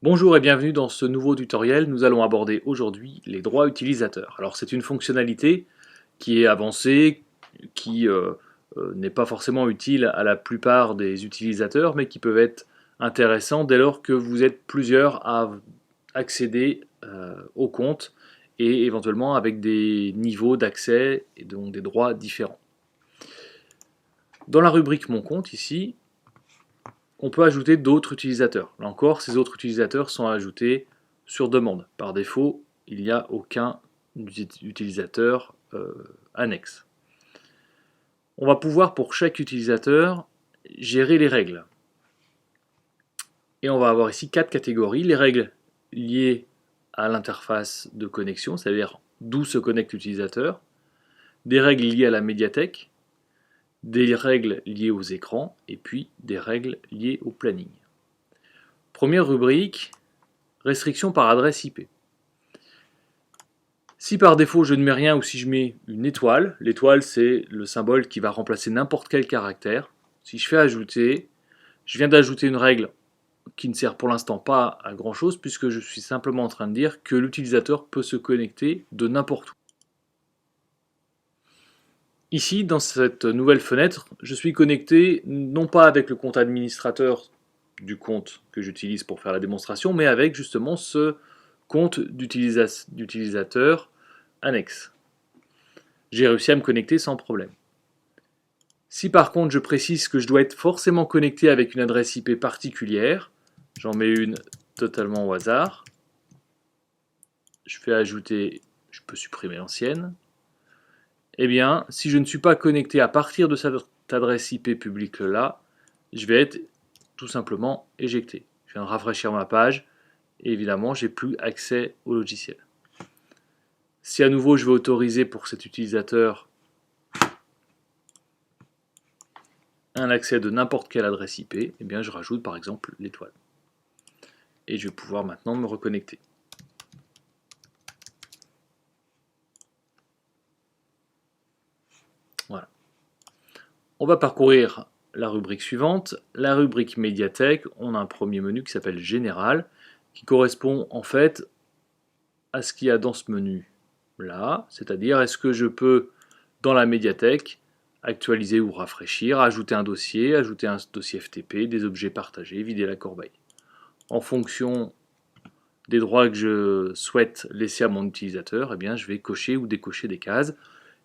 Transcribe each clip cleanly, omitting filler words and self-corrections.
Bonjour et bienvenue dans ce nouveau tutoriel. Nous allons aborder aujourd'hui les droits utilisateurs. Alors c'est une fonctionnalité qui est avancée, qui n'est pas forcément utile à la plupart des utilisateurs, mais qui peuvent être intéressants dès lors que vous êtes plusieurs à accéder au compte et éventuellement avec des niveaux d'accès et donc des droits différents. Dans la rubrique Mon compte ici, on peut ajouter d'autres utilisateurs. Là encore, ces autres utilisateurs sont ajoutés sur demande. Par défaut, il n'y a aucun utilisateur annexe. On va pouvoir pour chaque utilisateur gérer les règles. Et on va avoir ici 4 catégories. Les règles liées à l'interface de connexion, c'est-à-dire d'où se connecte l'utilisateur. Des règles liées à la médiathèque. Des règles liées aux écrans. Et puis des règles liées au planning. Première rubrique, restriction par adresse IP. Si par défaut je ne mets rien ou si je mets une étoile, l'étoile c'est le symbole qui va remplacer n'importe quel caractère. Si je fais ajouter, je viens d'ajouter une règle qui ne sert pour l'instant pas à grand chose puisque je suis simplement en train de dire que l'utilisateur peut se connecter de n'importe où. Ici, dans cette nouvelle fenêtre, je suis connecté non pas avec le compte administrateur du compte que j'utilise pour faire la démonstration, mais avec justement ce compte d'utilisateur annexe. J'ai réussi à me connecter sans problème. Si par contre je précise que je dois être forcément connecté avec une adresse IP particulière, j'en mets une totalement au hasard, je fais ajouter, je peux supprimer l'ancienne, eh bien si je ne suis pas connecté à partir de cette adresse IP publique là, je vais être tout simplement éjecté. Je viens de rafraîchir ma page et évidemment j'ai plus accès au logiciel. Si à nouveau je veux autoriser pour cet utilisateur un accès de n'importe quelle adresse IP, eh bien je rajoute par exemple l'étoile. Et je vais pouvoir maintenant me reconnecter. Voilà. On va parcourir la rubrique suivante. La rubrique médiathèque, on a un premier menu qui s'appelle Général, qui correspond en fait à ce qu'il y a dans ce menu là, c'est-à-dire est-ce que je peux, dans la médiathèque, actualiser ou rafraîchir, ajouter un dossier FTP, des objets partagés, vider la corbeille. En fonction des droits que je souhaite laisser à mon utilisateur, eh bien, je vais cocher ou décocher des cases.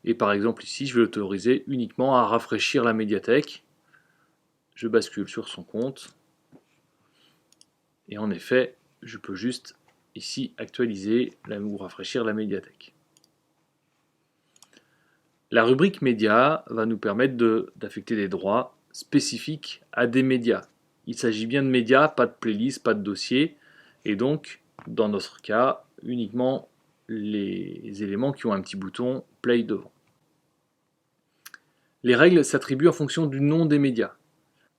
Et par exemple ici, je vais l'autoriser uniquement à rafraîchir la médiathèque. Je bascule sur son compte. Et en effet, je peux juste ici actualiser ou rafraîchir la médiathèque. La rubrique médias va nous permettre d'affecter des droits spécifiques à des médias. Il s'agit bien de médias, pas de playlist, pas de dossier. Et donc, dans notre cas, uniquement les éléments qui ont un petit bouton play devant. Les règles s'attribuent en fonction du nom des médias.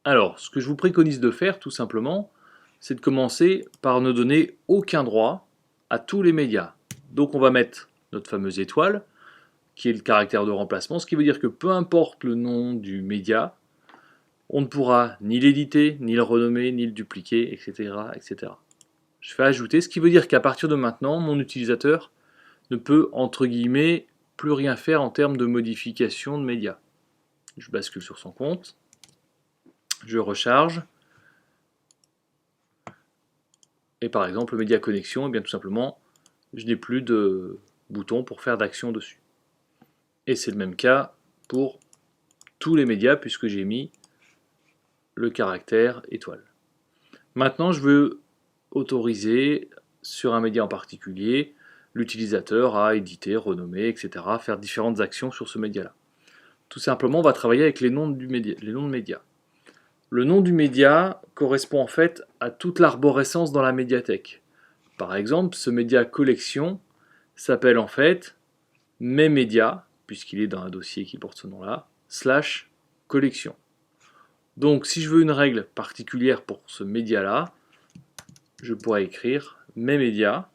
Alors, ce que je vous préconise de faire, tout simplement, c'est de commencer par ne donner aucun droit à tous les médias. Donc on va mettre notre fameuse étoile, qui est le caractère de remplacement, ce qui veut dire que peu importe le nom du média, on ne pourra ni l'éditer, ni le renommer, ni le dupliquer, etc., etc. Je fais ajouter, ce qui veut dire qu'à partir de maintenant, mon utilisateur ne peut, entre guillemets, plus rien faire en termes de modification de médias. Je bascule sur son compte, je recharge, et par exemple, le média connexion, et bien tout simplement, je n'ai plus de bouton pour faire d'action dessus. Et c'est le même cas pour tous les médias, puisque j'ai mis le caractère étoile. Maintenant, je veux autoriser sur un média en particulier l'utilisateur à éditer, renommer, etc., faire différentes actions sur ce média-là. Tout simplement, on va travailler avec les noms de médias. Le nom du média correspond en fait à toute l'arborescence dans la médiathèque. Par exemple, ce média collection s'appelle en fait mes médias, puisqu'il est dans un dossier qui porte ce nom-là, slash collection. Donc si je veux une règle particulière pour ce média-là, je pourrais écrire mes médias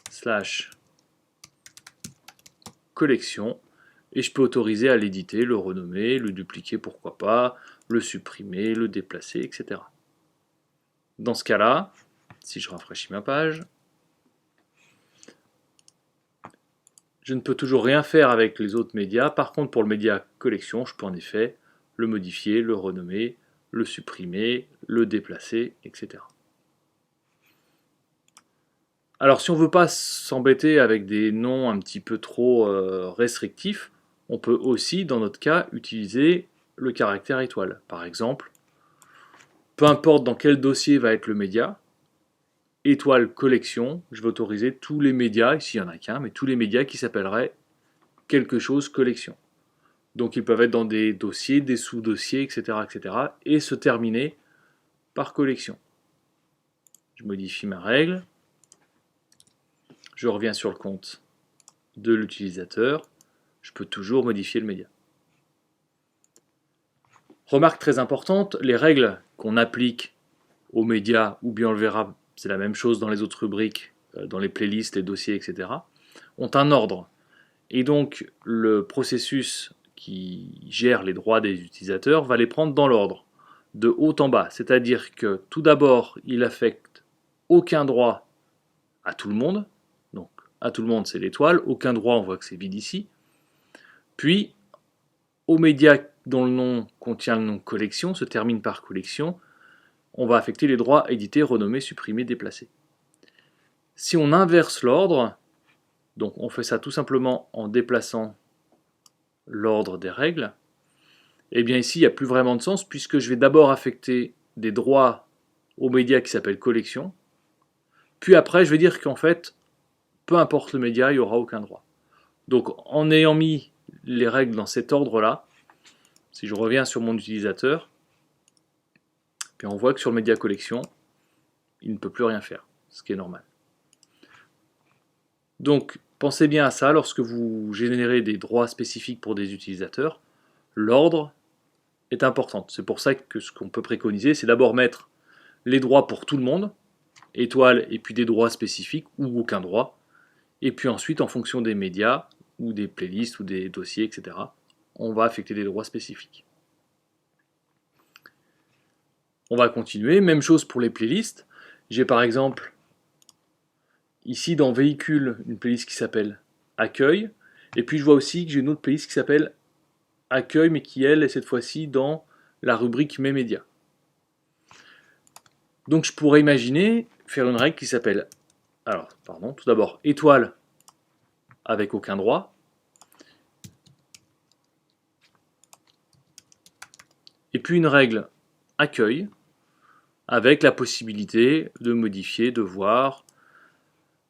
slash collection et je peux autoriser à l'éditer, le renommer, le dupliquer pourquoi pas, le supprimer, le déplacer, etc. Dans ce cas-là, si je rafraîchis ma page, je ne peux toujours rien faire avec les autres médias. Par contre, pour le média collection, je peux en effet le modifier, le renommer, le supprimer, le déplacer, etc. Alors, si on ne veut pas s'embêter avec des noms un petit peu trop restrictifs, on peut aussi, dans notre cas, utiliser le caractère étoile. Par exemple, peu importe dans quel dossier va être le média, étoile collection, je vais autoriser tous les médias, ici il n'y en a qu'un, mais tous les médias qui s'appelleraient quelque chose collection. Donc ils peuvent être dans des dossiers, des sous-dossiers, etc., etc., et se terminer par collection. Je modifie ma règle, je reviens sur le compte de l'utilisateur, je peux toujours modifier le média. Remarque très importante, les règles qu'on applique aux médias, ou bien on le verra, c'est la même chose dans les autres rubriques, dans les playlists, les dossiers, etc., ont un ordre. Et donc le processus qui gère les droits des utilisateurs va les prendre dans l'ordre, de haut en bas. C'est-à-dire que tout d'abord, il affecte aucun droit à tout le monde. Donc à tout le monde, c'est l'étoile. Aucun droit, on voit que c'est vide ici. Puis, aux médias dont le nom contient le nom collection, se termine par collection, on va affecter les droits édités, renommés, supprimés, déplacés. Si on inverse l'ordre, donc on fait ça tout simplement en déplaçant l'ordre des règles, et bien ici il n'y a plus vraiment de sens puisque je vais d'abord affecter des droits aux médias qui s'appellent collection, puis après je vais dire qu'en fait, peu importe le média, il n'y aura aucun droit. Donc en ayant mis les règles dans cet ordre-là, si je reviens sur mon utilisateur, puis on voit que sur le média collection, il ne peut plus rien faire, ce qui est normal. Donc pensez bien à ça lorsque vous générez des droits spécifiques pour des utilisateurs. L'ordre est important. C'est pour ça que ce qu'on peut préconiser, c'est d'abord mettre les droits pour tout le monde, étoile, et puis des droits spécifiques ou aucun droit. Et puis ensuite, en fonction des médias, ou des playlists, ou des dossiers, etc., on va affecter des droits spécifiques. On va continuer, même chose pour les playlists. J'ai par exemple, ici dans véhicule, une playlist qui s'appelle accueil, et puis je vois aussi que j'ai une autre playlist qui s'appelle accueil, mais qui elle est cette fois-ci dans la rubrique mes médias. Donc je pourrais imaginer faire une règle qui s'appelle, alors pardon, tout d'abord étoile avec aucun droit, et puis une règle accueil avec la possibilité de modifier, de voir,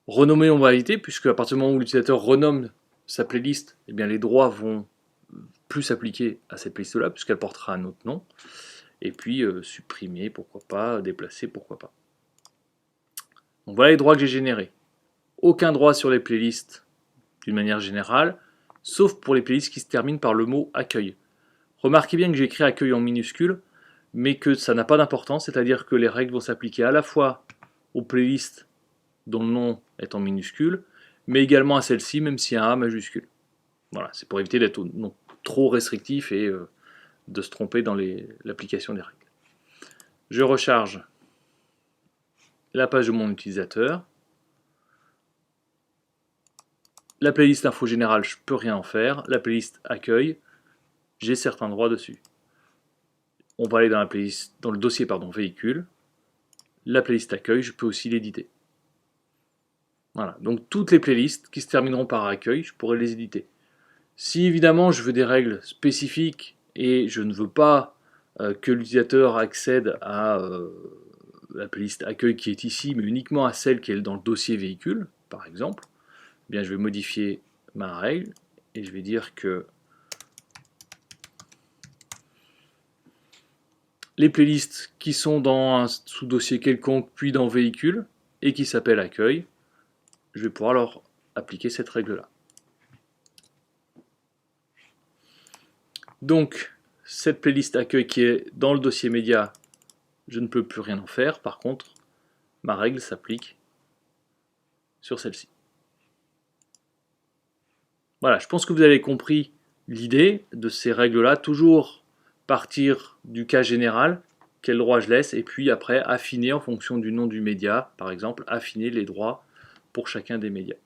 renommer on va éviter, puisque à partir du moment où l'utilisateur renomme sa playlist, eh bien les droits vont plus s'appliquer à cette playlist-là, puisqu'elle portera un autre nom. Et puis supprimer, pourquoi pas, déplacer, pourquoi pas. Donc voilà les droits que j'ai générés. Aucun droit sur les playlists d'une manière générale, sauf pour les playlists qui se terminent par le mot accueil. Remarquez bien que j'ai écrit accueil en minuscule, mais que ça n'a pas d'importance, c'est-à-dire que les règles vont s'appliquer à la fois aux playlists dont le nom est en minuscule, mais également à celle-ci, même si un A majuscule. Voilà, c'est pour éviter d'être trop restrictif et de se tromper dans l'application des règles. Je recharge la page de mon utilisateur. La playlist info générale, je ne peux rien en faire. La playlist accueil, j'ai certains droits dessus. On va aller dans la playlist, dans le dossier véhicule. La playlist accueil, je peux aussi l'éditer. Voilà, donc toutes les playlists qui se termineront par accueil, je pourrais les éditer. Si évidemment je veux des règles spécifiques et je ne veux pas que l'utilisateur accède à la playlist accueil qui est ici, mais uniquement à celle qui est dans le dossier véhicule, par exemple, eh bien je vais modifier ma règle et je vais dire que les playlists qui sont dans un sous-dossier quelconque, puis dans véhicule, et qui s'appellent accueil, je vais pouvoir leur appliquer cette règle-là. Donc, cette playlist accueil qui est dans le dossier média, je ne peux plus rien en faire. Par contre, ma règle s'applique sur celle-ci. Voilà, je pense que vous avez compris l'idée de ces règles-là. Toujours partir du cas général quel droit je laisse, et puis après affiner en fonction du nom du média, par exemple, affiner les droits pour chacun des médias.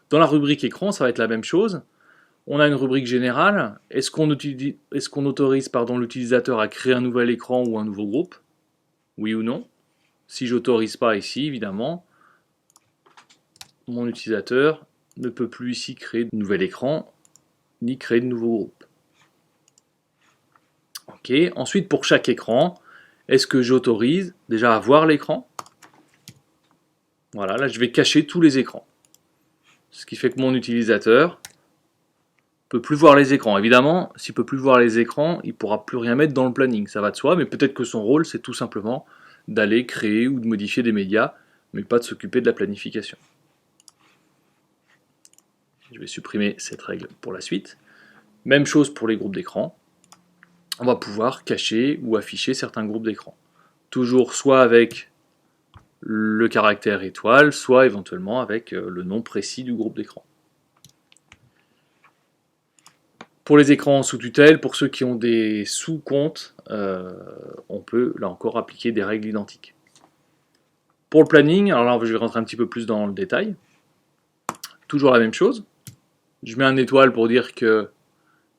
Dans la rubrique écran, ça va être la même chose. On a une rubrique générale. Est-ce qu'on autorise l'utilisateur à créer un nouvel écran ou un nouveau groupe? Oui ou non? Si j'autorise pas ici, évidemment, mon utilisateur ne peut plus ici créer de nouvel écran, ni créer de nouveaux groupes. Ok. Ensuite, pour chaque écran, est-ce que j'autorise déjà à voir l'écran? Voilà, là je vais cacher tous les écrans. Ce qui fait que mon utilisateur peut plus voir les écrans. Évidemment, s'il peut plus voir les écrans, il pourra plus rien mettre dans le planning, ça va de soi, mais peut-être que son rôle c'est tout simplement d'aller créer ou de modifier des médias, mais pas de s'occuper de la planification. Je vais supprimer cette règle pour la suite. Même chose pour les groupes d'écran. On va pouvoir cacher ou afficher certains groupes d'écran. Toujours soit avec le caractère étoile, soit éventuellement avec le nom précis du groupe d'écran. Pour les écrans sous tutelle, pour ceux qui ont des sous-comptes, on peut là encore appliquer des règles identiques. Pour le planning, alors là je vais rentrer un petit peu plus dans le détail. Toujours la même chose. Je mets une étoile pour dire que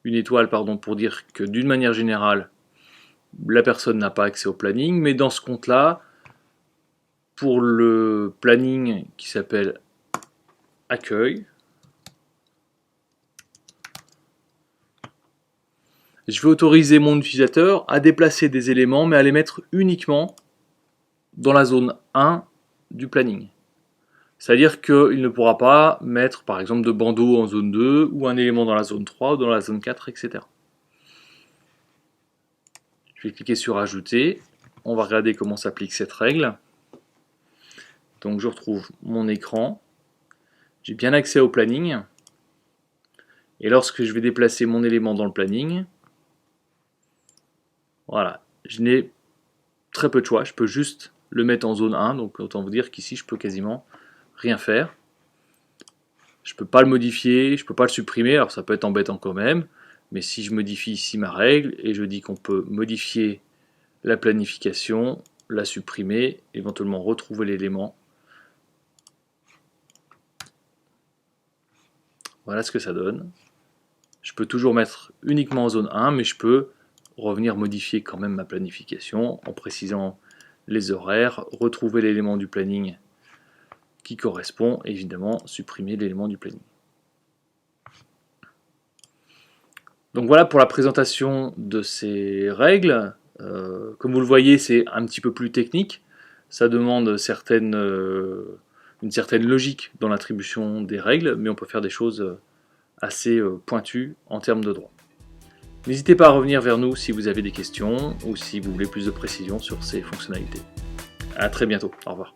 d'une manière générale, la personne n'a pas accès au planning, mais dans ce compte-là, pour le planning qui s'appelle accueil, je vais autoriser mon utilisateur à déplacer des éléments, mais à les mettre uniquement dans la zone 1 du planning. C'est-à-dire qu'il ne pourra pas mettre par exemple de bandeau en zone 2 ou un élément dans la zone 3 ou dans la zone 4, etc. Je vais cliquer sur ajouter. On va regarder comment s'applique cette règle. Donc je retrouve mon écran. J'ai bien accès au planning. Et lorsque je vais déplacer mon élément dans le planning, voilà, je n'ai très peu de choix. Je peux juste le mettre en zone 1. Donc autant vous dire qu'ici je peux quasiment rien faire. Je peux pas le modifier, je peux pas le supprimer, alors ça peut être embêtant quand même, mais si je modifie ici ma règle et je dis qu'on peut modifier la planification, la supprimer, éventuellement retrouver l'élément, voilà ce que ça donne. Je peux toujours mettre uniquement en zone 1, mais je peux revenir modifier quand même ma planification en précisant les horaires, retrouver l'élément du planning qui correspond, et évidemment supprimer l'élément du planning. Donc voilà pour la présentation de ces règles. Comme vous le voyez, c'est un petit peu plus technique. Ça demande une certaine logique dans l'attribution des règles, mais on peut faire des choses assez pointues en termes de droit. N'hésitez pas à revenir vers nous si vous avez des questions ou si vous voulez plus de précisions sur ces fonctionnalités. A très bientôt, au revoir.